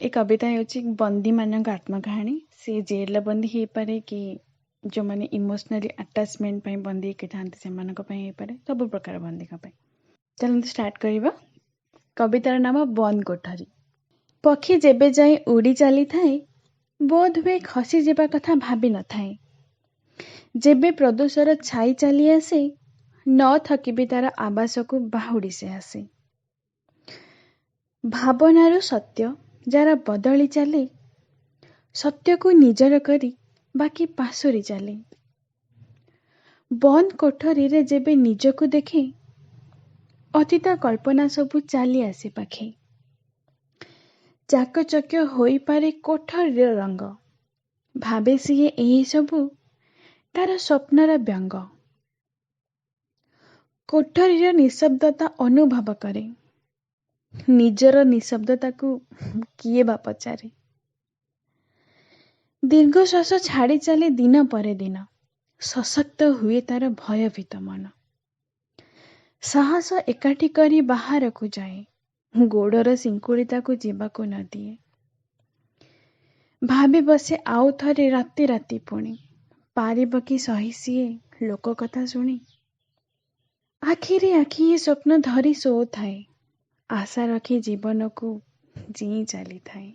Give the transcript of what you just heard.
ए कविता ହେଉଛି ବନ୍ଦୀମାନଙ୍କ ଆତ୍ମକାହାଣୀ। ସେ ଜେଲରେ ବନ୍ଦୀ ହେଇପାରେ କି ଯେଉଁମାନେ ଇମୋସନାଲି ଆଟାଚମେଣ୍ଟ ପାଇଁ ବନ୍ଦୀ ହେଇକି ଥାନ୍ତି ସେମାନଙ୍କ ପାଇଁ ହେଇପାରେ, ସବୁ ପ୍ରକାର ବନ୍ଦୀଙ୍କ ପାଇଁ। ଚାଲନ୍ତୁ ଷ୍ଟାର୍ଟ କରିବା। କବିତାର ନାମ ବନ୍ଦ କୋଠରୀ। ପକ୍ଷୀ ଯେବେ ଯାଇ ଉଡ଼ି ଚାଲିଥାଏ, ବୋଧହୁଏ ଖସିଯିବା କଥା ଭାବି ନଥାଏ। ଯେବେ ପ୍ରଦୋଷର ଛାଇ ଚାଲି ଆସେ, ନ ଥକିବି ତାର ଆବାସକୁ ବାହୁଡ଼ି ସେ ଆସେ। ଭାବନାରୁ ସତ୍ୟ ଯାରା ବଦଳି ଚାଲେ, ସତ୍ୟକୁ ନିଜର କରି ବାକି ପାଶୋରି ଚାଲେ। ବନ୍ଦ କୋଠରୀରେ ଯେବେ ନିଜକୁ ଦେଖେ, ଅତୀତ କଳ୍ପନା ସବୁ ଚାଲି ଆସେ ପାଖେ। ଚାକଚକ୍ୟ ହୋଇପାରେ କୋଠରୀର ରଙ୍ଗ, ଭାବେ ସିଏ ଏହି ସବୁ ତାର ସ୍ୱପ୍ନର ବ୍ୟଙ୍ଗ। କୋଠରୀର ନିଃଶବ୍ଦତା ଅନୁଭବ କରେ, ନିଜର ନିଃଶବ୍ଦତାକୁ କିଏ ବା ପଚାରେ। ଦୀର୍ଘଶ୍ୱାସ ଛାଡ଼ି ଚାଲେ ଦିନ ପରେ ଦିନ, ସଶକ୍ତ ହୁଏ ତାର ଭୟଭୀତ ମନ। ସାହସ ଏକାଠି କରି ବାହାରକୁ ଯାଏ, ଗୋଡ଼ର ଶିଙ୍କୁଳି ତାକୁ ଯିବାକୁ ନ ଦିଏ। ଭାବି ବସେ ଆଉ ଥରେ ରାତି ରାତି ପୁଣି, ପାରିବ କି ସହି ସିଏ ଲୋକ କଥା ଶୁଣି। ଆଖିରେ ଆଖିଏ ସ୍ୱପ୍ନ ଧରି ଶୋଉଥାଏ, ଆଶା ରଖି ଜୀବନକୁ ଜୀଇ ଚାଲିଥାଏ।